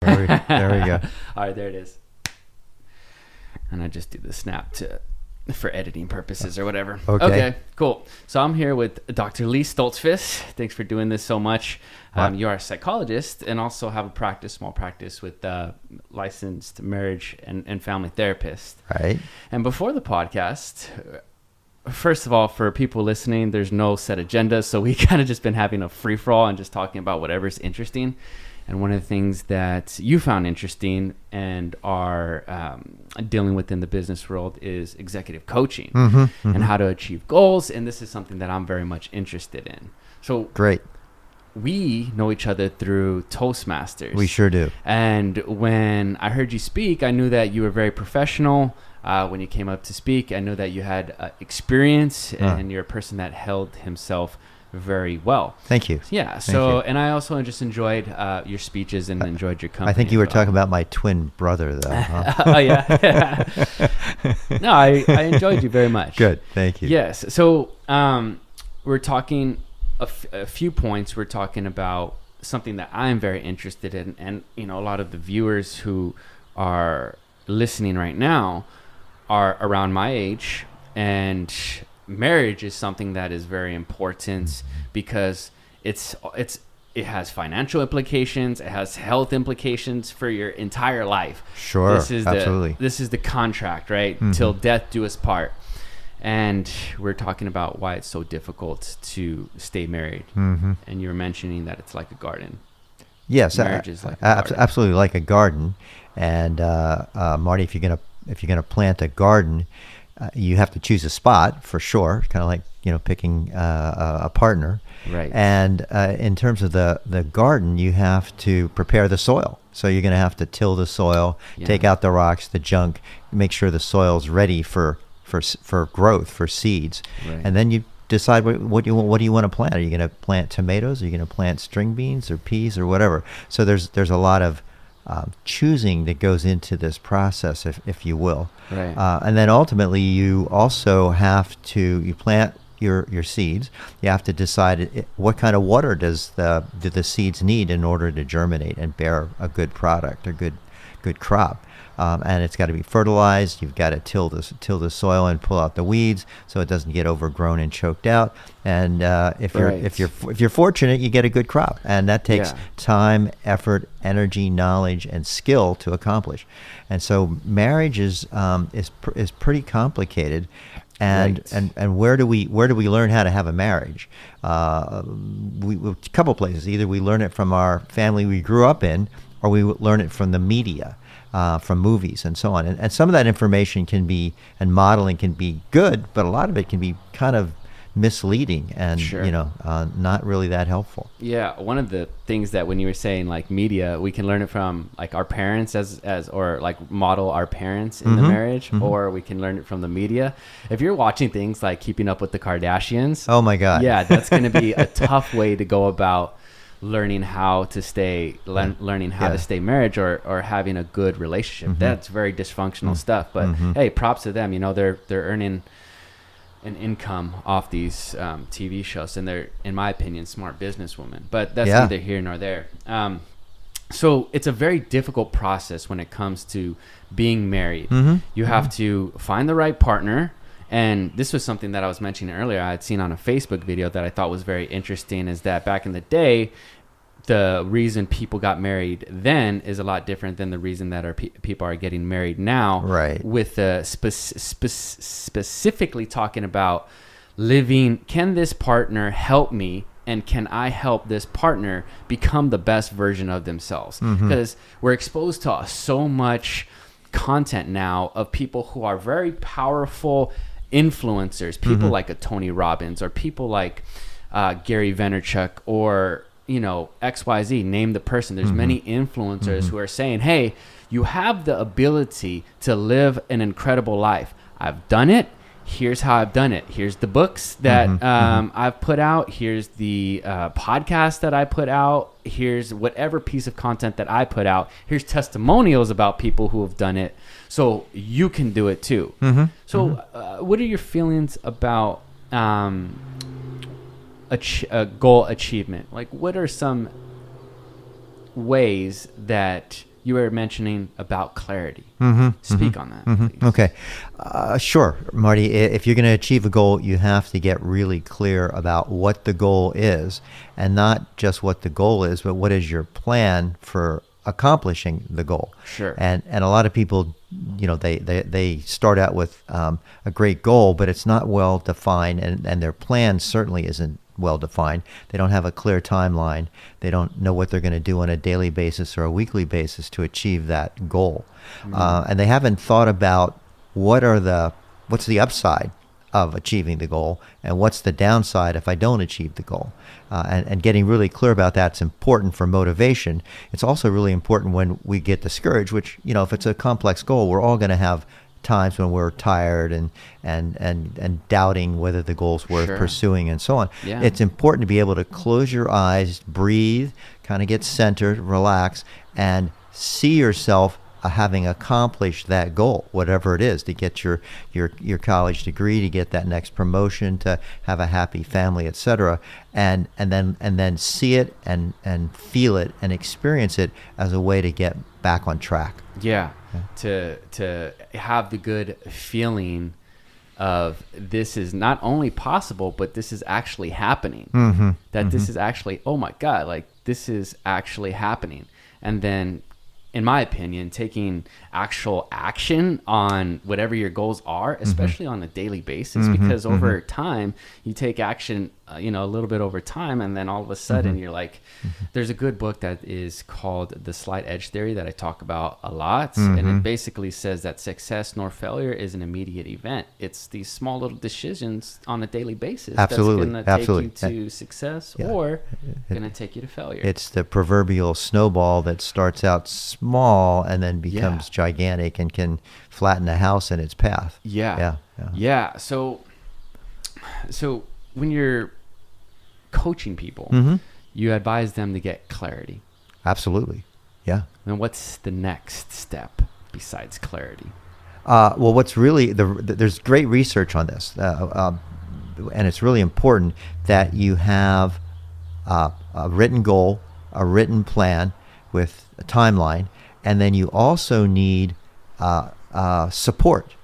There we go. All right, there it is. And I just do the snap for editing purposes or whatever. Okay, cool. So I'm here with Dr. Lee Stoltzfus. Thanks for doing this so much. You are a psychologist and also have a small practice with licensed marriage and family therapist. Right. And before the podcast, first of all, for people listening, there's no set agenda. So we kind of just been having a free for all and just talking about whatever's interesting. And one of the things that you found interesting and are dealing with in the business world is executive coaching and how to achieve goals. And this is something that I'm very much interested in. So great. We know each other through Toastmasters. We sure do. And when I heard you speak, I knew that you were very professional. When you came up to speak, I knew that you had experience and you're a person that held himself very well. Thank you. Yeah. So, and I also just enjoyed your speeches and enjoyed your company. I think you were talking about my twin brother, though. Huh? Oh, yeah. No, I enjoyed you very much. Good. Thank you. Yes. So we're talking a few points. We're talking about something that I'm very interested in. And, you know, a lot of the viewers who are listening right now are around my age, and marriage is something that is very important because it has financial implications, it has health implications for your entire life. Sure, absolutely. This is the contract, right? Till death do us part. And we're talking about why it's so difficult to stay married. And you were mentioning that it's like a garden. Yes, marriage is like a garden. Absolutely like a garden. And Marty, if you're gonna plant a garden, you have to choose a spot for sure, kind of like, you know, picking a partner. Right. And in terms of the garden, you have to prepare the soil. So you're going to have to till the soil, take out the rocks, the junk, make sure the soil's ready for growth, for seeds. Right. And then you decide what do you want to plant. Are you going to plant tomatoes? Are you going to plant string beans or peas or whatever? So there's a lot of choosing that goes into this process, if you will. Right. And then ultimately you also have to plant your seeds. You have to decide what kind of water do the seeds need in order to germinate and bear a good product, a good crop. And it's got to be fertilized. You've got to till the soil and pull out the weeds so it doesn't get overgrown and choked out. And if you're fortunate, you get a good crop, and that takes time, effort, energy, knowledge, and skill to accomplish. And so marriage is pretty complicated. And where do we learn how to have a marriage? A couple places. Either we learn it from our family we grew up in, or we learn it from the media. From movies and so on. And some of that information and modeling can be good, but a lot of it can be kind of misleading and, not really that helpful. Yeah. One of the things that when you were saying like media, we can learn it from like our parents or like model our parents in the marriage, or we can learn it from the media. If you're watching things like Keeping Up with the Kardashians. Oh my God. Yeah. That's going to be a tough way to go about learning how to stay married or having a good relationship. That's very dysfunctional stuff, but hey, props to them. You know, they're earning an income off these TV shows, and they're, in my opinion, smart businesswomen, but that's neither here nor there. So it's a very difficult process when it comes to being married. You have to find the right partner. And this was something that I was mentioning earlier. I had seen on a Facebook video that I thought was very interesting, is that back in the day, the reason people got married then is a lot different than the reason that people are getting married now. Right. With specifically talking about can this partner help me? And can I help this partner become the best version of themselves? Because we're exposed to so much content now of people who are very powerful influencers, people like a Tony Robbins, or people like Gary Vaynerchuk, or XYZ, name the person. There's many influencers who are saying, hey, you have the ability to live an incredible life. I've done it. Here's how I've done it. Here's the books that I've put out. Here's the podcast that I put out. Here's whatever piece of content that I put out. Here's testimonials about people who have done it. So you can do it too. What are your feelings about goal achievement? Like, what are some ways that you were mentioning about clarity. Speak on that, please. Okay. Sure, Marty. If you're going to achieve a goal, you have to get really clear about what the goal is, and not just what the goal is, but what is your plan for accomplishing the goal. Sure. And a lot of people, they start out with a great goal, but it's not well defined, and their plan certainly isn't well defined. They don't have a clear timeline. They don't know what they're going to do on a daily basis or a weekly basis to achieve that goal. And they haven't thought about what's the upside of achieving the goal, and what's the downside if I don't achieve the goal. And getting really clear about that's important for motivation. It's also really important when we get discouraged, which, if it's a complex goal, we're all going to have times when we're tired and doubting whether the goal's worth pursuing and so on. Yeah. It's important to be able to close your eyes, breathe, kind of get centered, relax, and see yourself having accomplished that goal, whatever it is, to get your college degree, to get that next promotion, to have a happy family, etc. And then see it and feel it and experience it as a way to get back on track. Yeah. To have the good feeling of this is not only possible, but this is actually happening. This is actually, oh my God, like this is actually happening. And then, in my opinion, taking actual action on whatever your goals are, especially on a daily basis, because over time you take action, a little bit over time, and then all of a sudden you're like, there's a good book that is called The Slight Edge Theory that I talk about a lot. And it basically says that success nor failure is an immediate event. It's these small little decisions on a daily basis that's going to take you to success or going to take you to failure. It's the proverbial snowball that starts out small and then becomes gigantic and can flatten a house in its path. Yeah. So when you're coaching people, you advise them to get clarity. Absolutely. Yeah. And what's the next step besides clarity? Well, what's really there's great research on this, and it's really important that you have a written goal, a written plan with a timeline, and then you also need support.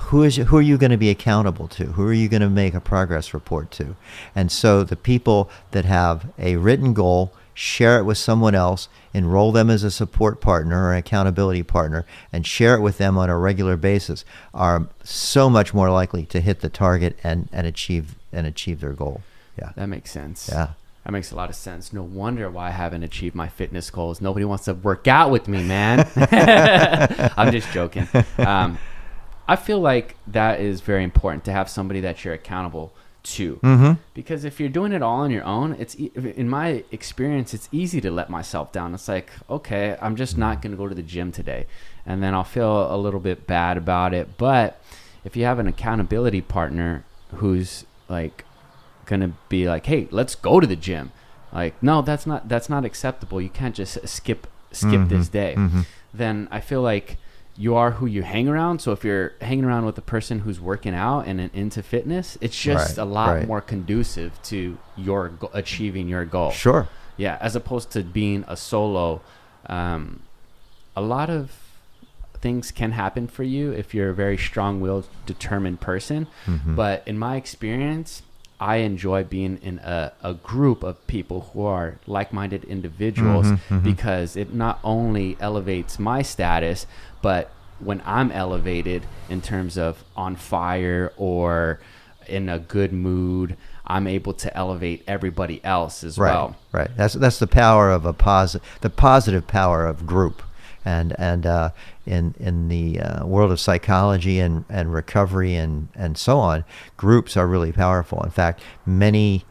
Who are you going to be accountable to? Who are you going to make a progress report to? And so the people that have a written goal, share it with someone else, enroll them as a support partner or an accountability partner, and share it with them on a regular basis, are so much more likely to hit the target and achieve their goal. Yeah. That makes sense. Yeah. That makes a lot of sense. No wonder why I haven't achieved my fitness goals. Nobody wants to work out with me, man. I'm just joking. I feel like that is very important to have somebody that you're accountable to. Because if you're doing it all on your own, in my experience, it's easy to let myself down. It's like, okay, I'm just not going to go to the gym today. And then I'll feel a little bit bad about it. But if you have an accountability partner who's like going to be like, hey, let's go to the gym. Like, no, that's not acceptable. You can't just skip this day. Then I feel like you are who you hang around. So if you're hanging around with a person who's working out and into fitness, it's just a lot more conducive to your achieving your goal. Sure. Yeah. As opposed to being a solo. A lot of things can happen for you if you're a very strong-willed, determined person. But in my experience, I enjoy being in a group of people who are like-minded individuals because it not only elevates my status, but when I'm elevated in terms of on fire or in a good mood, I'm able to elevate everybody else as well. Right. That's the power of the positive power of group. And in the world of psychology and recovery and so on, groups are really powerful. In fact, many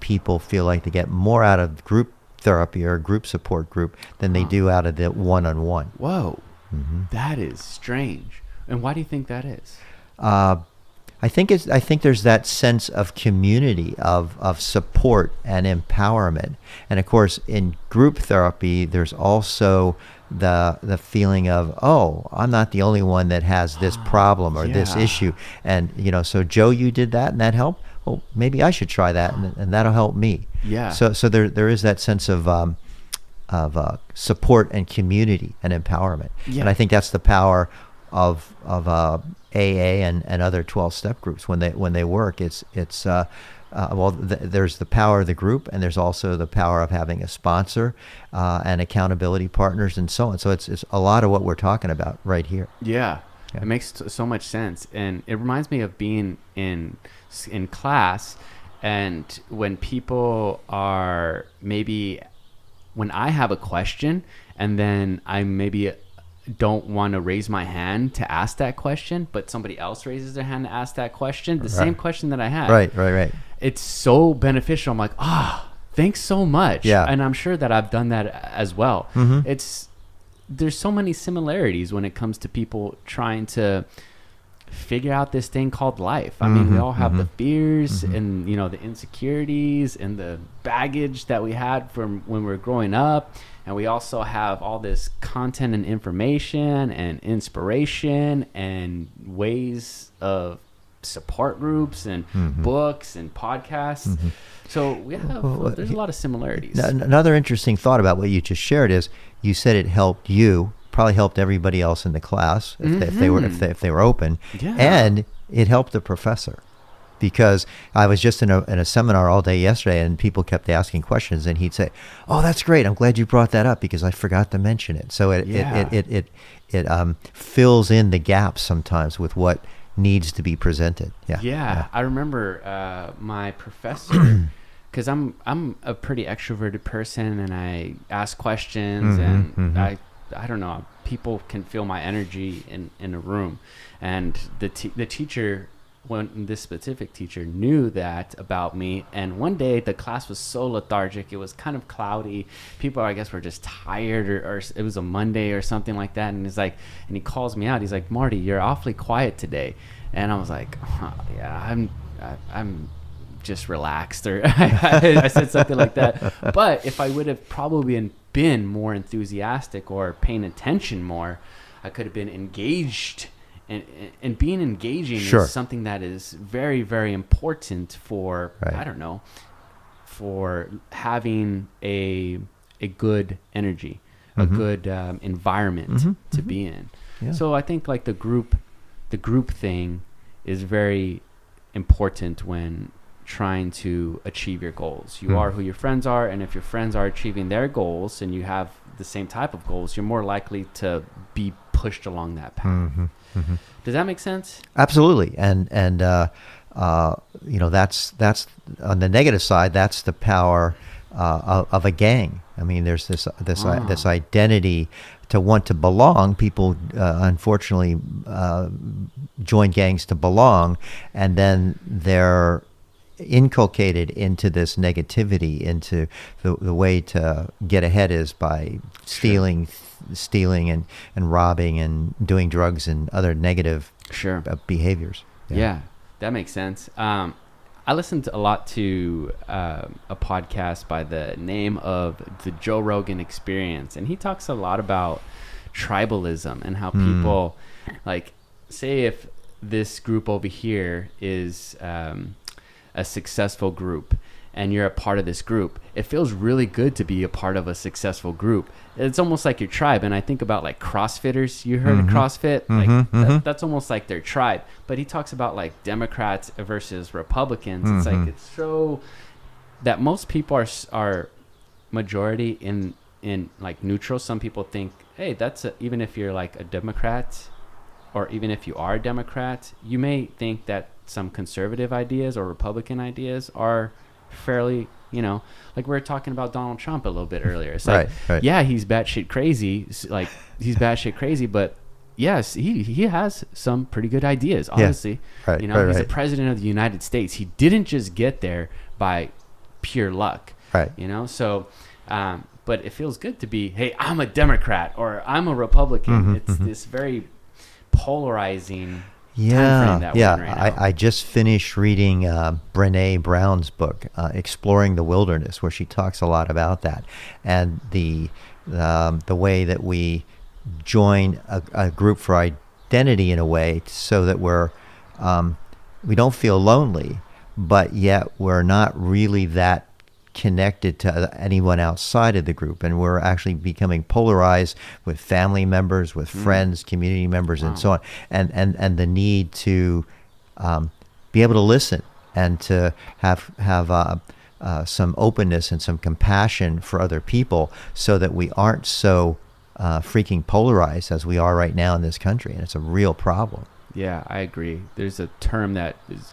people feel like they get more out of group therapy or group support group than they do out of the one-on-one. Whoa, that is strange. And why do you think that is? I think there's that sense of community, of support and empowerment. And of course, in group therapy, there's also the feeling of, oh, I'm not the only one that has this problem or this issue. And, so Joe, you did that and that helped. Well, maybe I should try that and that'll help me. Yeah. So there is that sense of support and community and empowerment. Yeah. And I think that's the power of AA and other 12-step groups when they work. There's the power of the group, and there's also the power of having a sponsor and accountability partners and so on. So it's a lot of what we're talking about right here. Yeah. It makes so much sense. And it reminds me of being in class, and when people are when I have a question and then I maybe don't want to raise my hand to ask that question, but somebody else raises their hand to ask that question, the same question that I had. Right. It's so beneficial. I'm like, thanks so much. Yeah. And I'm sure that I've done that as well. Mm-hmm. There's so many similarities when it comes to people trying to figure out this thing called life. I mean, we all have the fears and, the insecurities and the baggage that we had from when we were growing up. And we also have all this content and information and inspiration and ways of support groups and books and podcasts. So we have, there's a lot of similarities. Another interesting thought about what you just shared is you said it helped you, probably helped everybody else in the class if they were open, and it helped the professor. Because I was just in a seminar all day yesterday, and people kept asking questions, and he'd say, "Oh, that's great! I'm glad you brought that up because I forgot to mention it." So it fills in the gaps sometimes with what needs to be presented. Yeah. I remember my professor, because I'm a pretty extroverted person, and I ask questions, and I don't know, people can feel my energy in a room, and the teacher. When this specific teacher knew that about me, and one day the class was so lethargic, it was kind of cloudy, people I guess were just tired, or it was a Monday or something like that, and he calls me out, he's like, "Marty, you're awfully quiet today." And I was like, I'm just relaxed, or I said something like that. But if I would have probably been more enthusiastic or paying attention more, I could have been engaged. And being engaging is something that is very, very important for, I don't know, for having a good energy, a good environment to be in. Yeah. So I think like the group thing is very important when trying to achieve your goals. You are who your friends are, and if your friends are achieving their goals and you have the same type of goals, you're more likely to be pushed along that path. Does that make sense? Absolutely, and that's on the negative side. That's the power of a gang. I mean, there's this identity to want to belong. People unfortunately join gangs to belong, and then they're inculcated into this negativity, into the way to get ahead is by stealing and robbing and doing drugs and other negative behaviors. Yeah, that makes sense. I listened a lot to a podcast by the name of the Joe Rogan Experience, and he talks a lot about tribalism and how people, like, say if this group over here is a successful group and you're a part of this group, it feels really good to be a part of a successful group. It's almost like your tribe. And I think about like CrossFitters. You heard of CrossFit? That's almost like their tribe. But he talks about like Democrats versus Republicans. It's like, it's so that most people are majority in like neutral. Some people think, hey, even if you're like a Democrat, or even if you are a Democrat, you may think that some conservative ideas or Republican ideas are fairly, like we were talking about Donald Trump a little bit earlier. It's like, yeah, he's batshit crazy. Like he's batshit crazy, but yes, he has some pretty good ideas, obviously. Yeah. He's the president of the United States. He didn't just get there by pure luck. So, but it feels good to be, hey, I'm a Democrat or I'm a Republican. It's this very polarizing time frame that we're in right now. I just finished reading Brené Brown's book, Exploring the Wilderness, where she talks a lot about that, and the way that we join a group for identity in a way, so that we don't feel lonely, but yet we're not really that connected to anyone outside of the group, and we're actually becoming polarized with family members, with friends, community members, and so on, and the need to be able to listen and to have some openness and some compassion for other people, so that we aren't so freaking polarized as we are right now in this country, and it's a real problem. Yeah, I agree. There's a term that is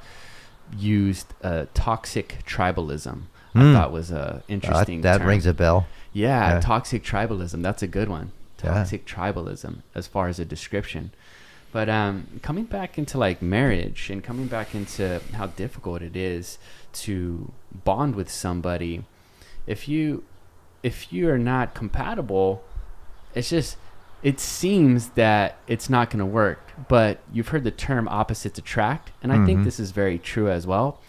used, toxic tribalism. I thought was a interesting that term. rings a bell. Yeah, toxic tribalism. That's a good one. Toxic tribalism, as far as a description. But coming back into like marriage, and coming back into how difficult it is to bond with somebody, if you are not compatible, it seems that it's not going to work. But you've heard the term opposites attract, and I think this is very true as well.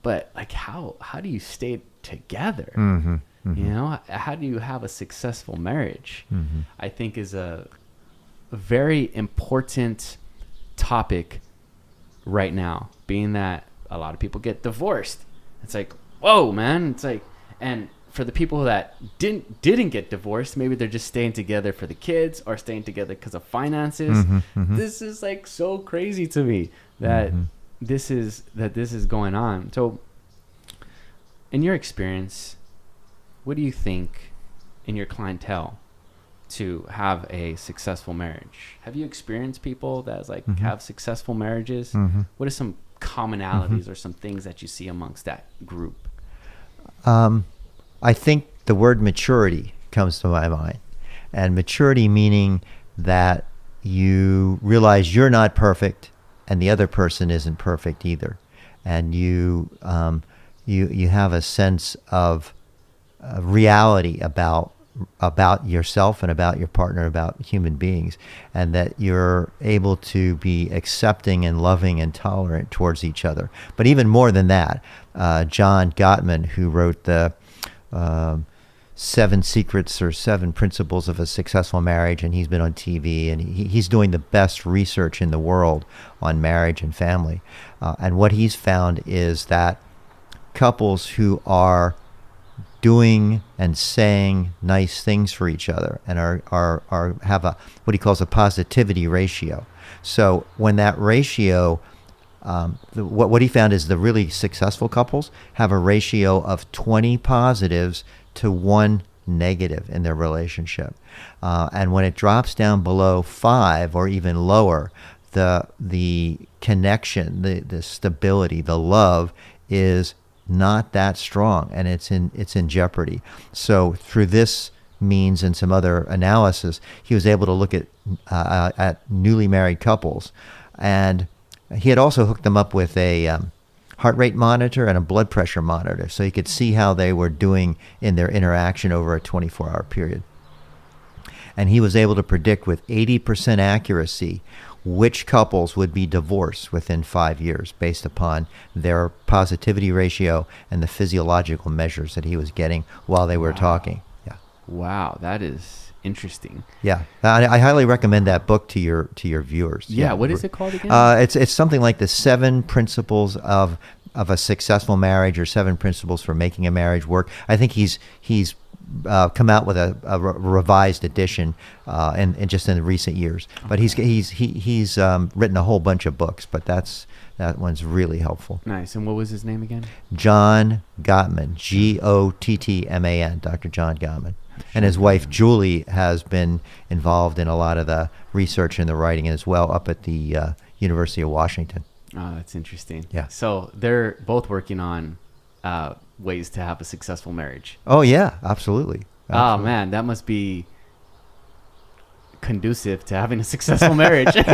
But like, how do you stay together? You know, how do you have a successful marriage? I think is a very important topic right now, being that a lot of people get divorced. It's like, whoa, man. It's like, and for the people that didn't get divorced, maybe they're just staying together for the kids or staying together because of finances. This is like so crazy to me that this is going on. So in your experience, what do you think in your clientele to have a successful marriage? Have you experienced people that have successful marriages? What are some commonalities or some things that you see amongst that group? I think the word maturity comes to my mind, and maturity meaning that you realize you're not perfect and the other person isn't perfect either, and you have a sense of reality about yourself and about your partner, about human beings, and that you're able to be accepting and loving and tolerant towards each other. But even more than that, John Gottman, who wrote the 7 Secrets or 7 Principles of a Successful Marriage, and he's been on TV, and he's doing the best research in the world on marriage and family. And what he's found is that couples who are doing and saying nice things for each other and are have a what he calls a positivity ratio. So when that ratio, what he found is the really successful couples have a ratio of 20 positives to 1 negative in their relationship, and when it drops down below 5 or even lower, the connection, the stability, the love is not that strong, and it's in jeopardy. So through this means and some other analysis, he was able to look at newly married couples, and he had also hooked them up with a heart rate monitor and a blood pressure monitor, so he could see how they were doing in their interaction over a 24-hour period. And he was able to predict with 80% accuracy which couples would be divorced within 5 years based upon their positivity ratio and the physiological measures that he was getting while they were talking. Yeah. Wow, that is interesting. Yeah, I highly recommend that book to your viewers. Yeah, what is it called again? It's something like the 7 Principles of a Successful Marriage, or 7 Principles for Making a Marriage Work. I think he's come out with a revised edition in just in recent years. But he's written a whole bunch of books, but that one's really helpful. Nice. And what was his name again? John Gottman, Gottman, Dr. John Gottman. And his wife Julie has been involved in a lot of the research and the writing as well, up at the University of Washington. Oh, that's interesting. Yeah. So they're both working on ways to have a successful marriage. Oh yeah, absolutely. Oh man, that must be conducive to having a successful marriage. They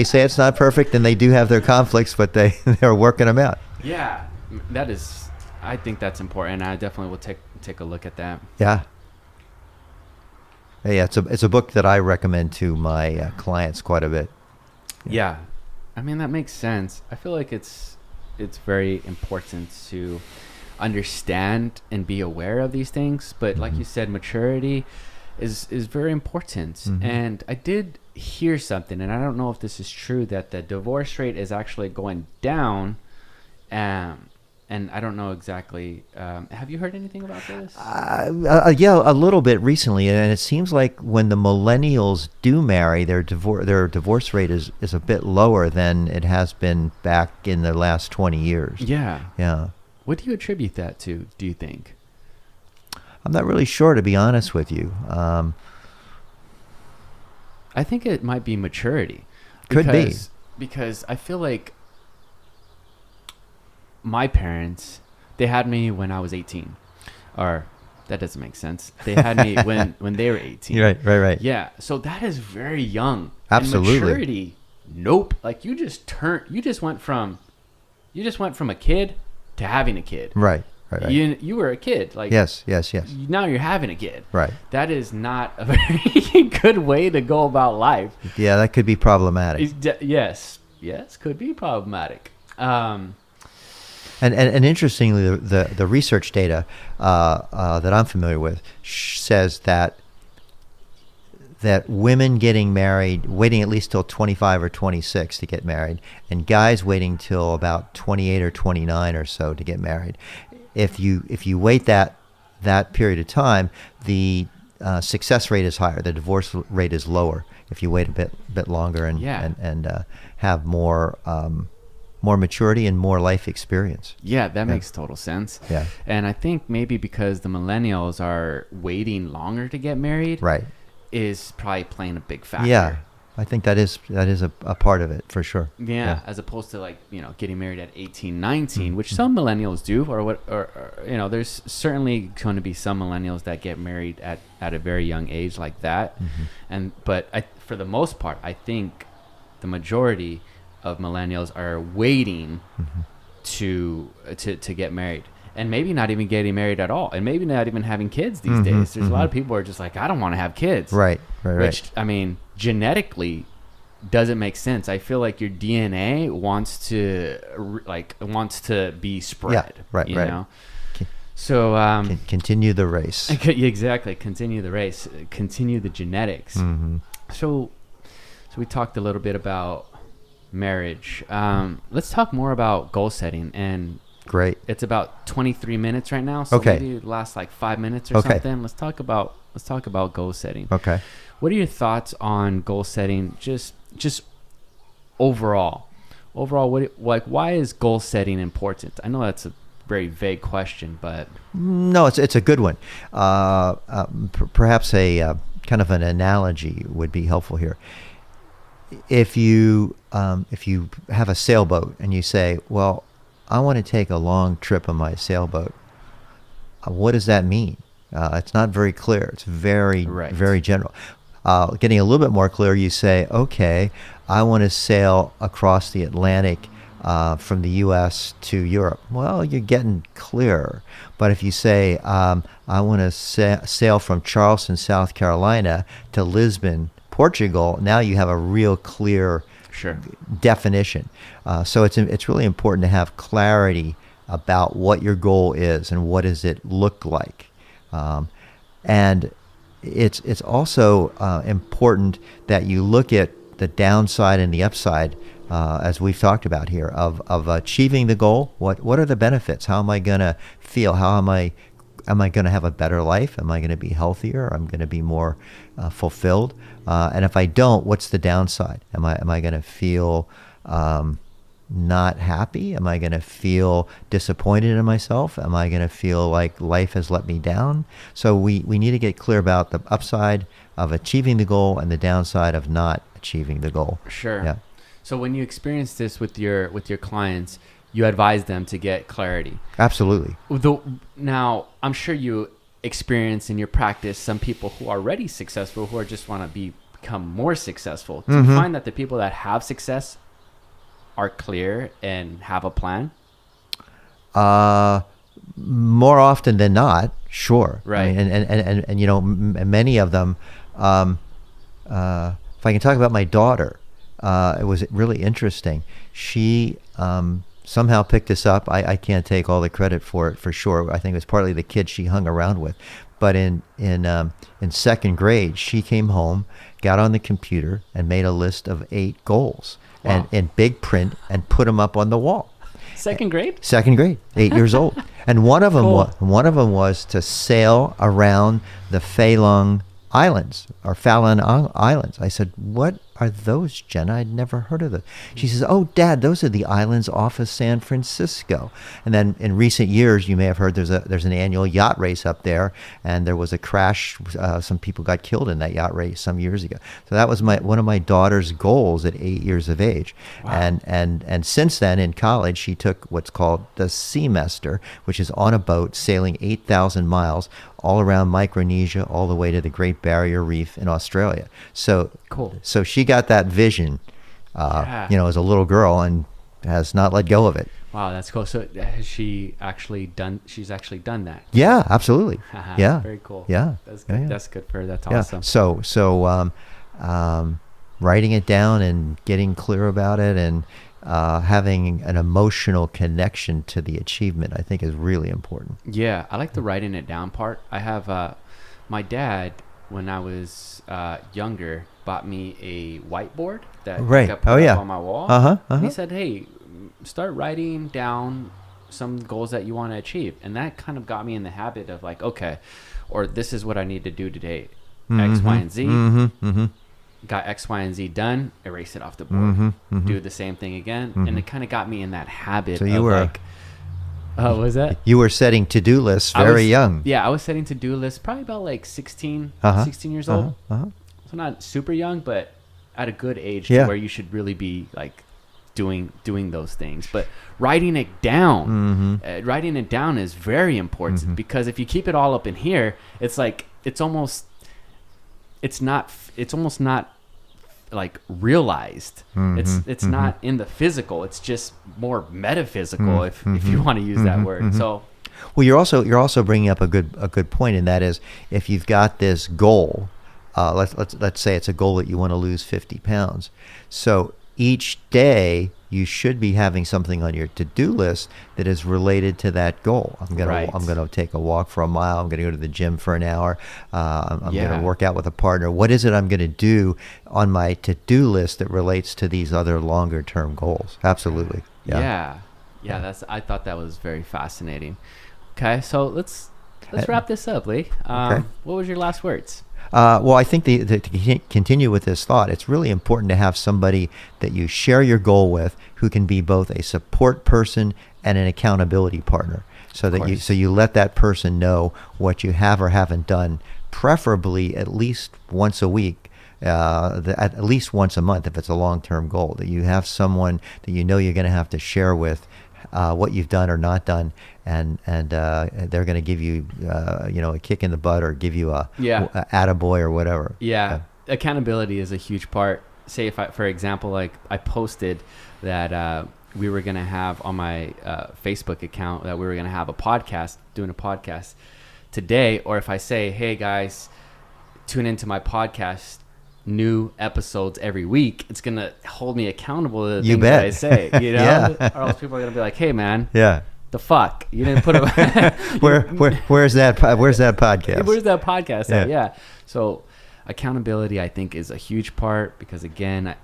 say it's not perfect, and they do have their conflicts, but they're working them out. Yeah, that is. I think that's important. I definitely will take a look at that. Yeah. Yeah, it's a book that I recommend to my clients quite a bit. Yeah, I mean that makes sense. I feel like it's very important to understand and be aware of these things, but like you said, maturity is very important. And I did hear something, and I don't know if this is true, that the divorce rate is actually going down and I don't know exactly. Have you heard anything about this? Yeah, a little bit recently, and it seems like when the millennials do marry, their divorce rate is a bit lower than it has been back in the last 20 years. Yeah. Yeah. What do you attribute that to, do you think? I'm not really sure, to be honest with you. I think it might be maturity. Could be. Because I feel like my parents, they had me when I was 18. Or that doesn't make sense. They had me when they were 18. Right. Yeah. So that is very young. Absolutely. And maturity, nope. Like you just went from a kid to having a kid. Right. You were a kid. Like yes. Now you're having a kid. Right. That is not a very good way to go about life. Yeah, that could be problematic. Yes, could be problematic. And interestingly, the research data that I'm familiar with says that women getting married, waiting at least till 25 or 26 to get married, and guys waiting till about 28 or 29 or so to get married. If you wait that period of time, the success rate is higher. The divorce rate is lower if you wait a bit longer and have more maturity and more life experience. Yeah, that makes total sense. Yeah. And I think maybe because the millennials are waiting longer to get married, right, is probably playing a big factor. Yeah, I think that is a part of it for sure. Yeah, as opposed to getting married at 18, 19, which some millennials do, or there's certainly going to be some millennials that get married at a very young age like that. But for the most part, I think the majority of millennials are waiting to get married. And maybe not even getting married at all, and maybe not even having kids these days. There's a lot of people who are just like, I don't want to have kids. Right. Which, I mean, genetically doesn't make sense. I feel like your DNA wants to be spread. Yeah, right. You know? So continue the race. Exactly, continue the race, continue the genetics. So we talked a little bit about marriage. Let's talk more about goal setting. And great. It's about 23 minutes right now, so maybe it lasts like 5 minutes or something. Let's talk about goal setting. Okay. What are your thoughts on goal setting? Just overall, why is goal setting important? I know that's a very vague question, but no, it's a good one. Perhaps a kind of an analogy would be helpful here. If you have a sailboat and you say, well, I want to take a long trip on my sailboat. What does that mean? It's not very clear. It's very general. Getting a little bit more clear, you say, okay, I want to sail across the Atlantic from the U.S. to Europe. Well, you're getting clearer. But if you say, I want to sail from Charleston, South Carolina to Lisbon, Portugal, now you have a real clear definition. So it's really important to have clarity about what your goal is and what does it look like. And it's also important that you look at the downside and the upside, as we've talked about here, of achieving the goal. What are the benefits? How am I going to feel? How am I going to have a better life? Am I going to be healthier? I'm going to be more fulfilled. And if I don't, what's the downside? Am I going to feel not happy? Am I going to feel disappointed in myself? Am I going to feel like life has let me down? So we need to get clear about the upside of achieving the goal and the downside of not achieving the goal. Sure. Yeah. So when you experience this with your clients, you advise them to get clarity. Absolutely. Now, I'm sure you experience in your practice some people who are already successful who are just want to become more successful. Do you find that the people that have success are clear and have a plan? More often than not, sure. Right. I mean, and many of them. If I can talk about my daughter, it was really interesting. She somehow picked this up. I can't take all the credit for it for sure. I think it was partly the kids she hung around with. But in second grade, she came home, got on the computer, and made a list of 8 goals. Wow. And in big print, and put them up on the wall. Second grade? Second grade, 8 years old. And one of them was to sail around the Falun Islands or Fallon Islands. I said, "What are those, Jenna? I'd never heard of them." She says, "Oh, Dad, those are the islands off of San Francisco." And then in recent years, you may have heard there's an annual yacht race up there, and there was a crash. Some people got killed in that yacht race some years ago. So that was one of my daughter's goals at 8 years of age. Wow. And since then, in college, she took what's called the semester, which is on a boat sailing 8,000 miles all around Micronesia, all the way to the Great Barrier Reef in Australia. So Cool. So she got that vision, as a little girl, and has not let go of it. Wow, that's cool. So has she actually done? She's actually done that. Yeah, absolutely. Yeah, Very cool. Yeah, That's good. Yeah. That's good for her. That's Yeah. awesome. So writing it down and getting clear about it, and having an emotional connection to the achievement, I think, is really important. Yeah, I like the writing it down part. I have my dad, when I was younger, bought me a whiteboard that Right. got put Oh, up yeah. on my wall. Uh-huh. He said, "Hey, start writing down some goals that you want to achieve," and that kind of got me in the habit of like, okay, or this is what I need to do today, X, Y, and Z. Got X, Y, and Z done, erase it off the board. Do the same thing again, and it kind of got me in that habit. So you of were like, what was that? You were setting to-do lists I very was- young. Yeah, I was setting to-do lists probably about like 16 years old. So not super young, but at a good age Yeah. to where you should really be like doing those things. But writing it down, is very important, because if you keep it all up in here, it's like it's almost not like realized. It's not in the physical. It's just more metaphysical, if you want to use that word. So Well, you're also bringing up a good point, and that is, if you've got this goal, let's say it's a goal that you want to lose 50 pounds. So each day you should be having something on your to-do list that is related to that goal. I'm gonna take a walk for a mile. I'm gonna go to the gym for an hour. I'm gonna work out with a partner. What is it I'm gonna do on my to-do list that relates to these other longer-term goals? Absolutely. Yeah. I thought that was very fascinating. Okay, so let's wrap this up, Lee. Okay. What was your last words? Well, I think to continue with this thought, it's really important to have somebody that you share your goal with, who can be both a support person and an accountability partner, so that you let that person know what you have or haven't done, preferably at least once a week, at least once a month if it's a long-term goal. That you have someone that you know you're going to have to share with what you've done or not done, and they're going to give you a kick in the butt, or give you a attaboy or whatever. Accountability is a huge part. Say if for example, like I posted that we were going to have on my Facebook account that we were going to have doing a podcast today, or if I say, "Hey guys, tune into my podcast, new episodes every week," it's gonna hold me accountable to the things that I say, or else people are gonna be like, "Hey man, the fuck, you didn't put a where's that podcast? Where's that podcast at?" Yeah. So accountability, I think, is a huge part, because again,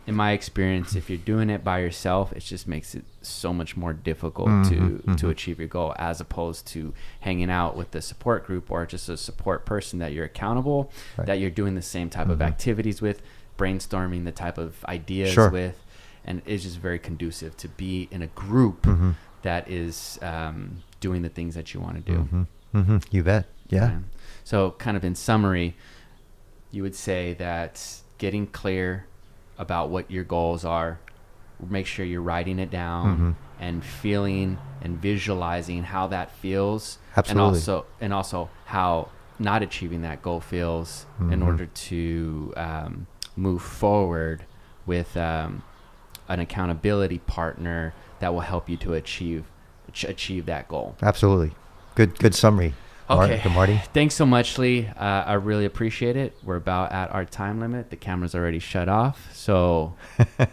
in my experience, if you're doing it by yourself, it just makes it so much more difficult to achieve your goal, as opposed to hanging out with the support group, or just a support person that you're accountable, that you're doing the same type of activities with, brainstorming the type of ideas with, and it's just very conducive to be in a group that is doing the things that you want to do. You bet. Yeah. So kind of in summary, you would say that getting clear about what your goals are, make sure you're writing it down and feeling and visualizing how that feels. Absolutely. and also how not achieving that goal feels, in order to move forward with an accountability partner that will help you to achieve that goal. Absolutely. Good summary. Okay. Marty. Thanks so much, Lee. I really appreciate it. We're about at our time limit. The camera's already shut off. So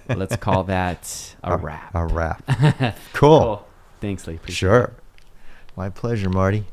let's call that a wrap. A wrap. Cool. Thanks, Lee. Appreciate it. Sure. My pleasure, Marty.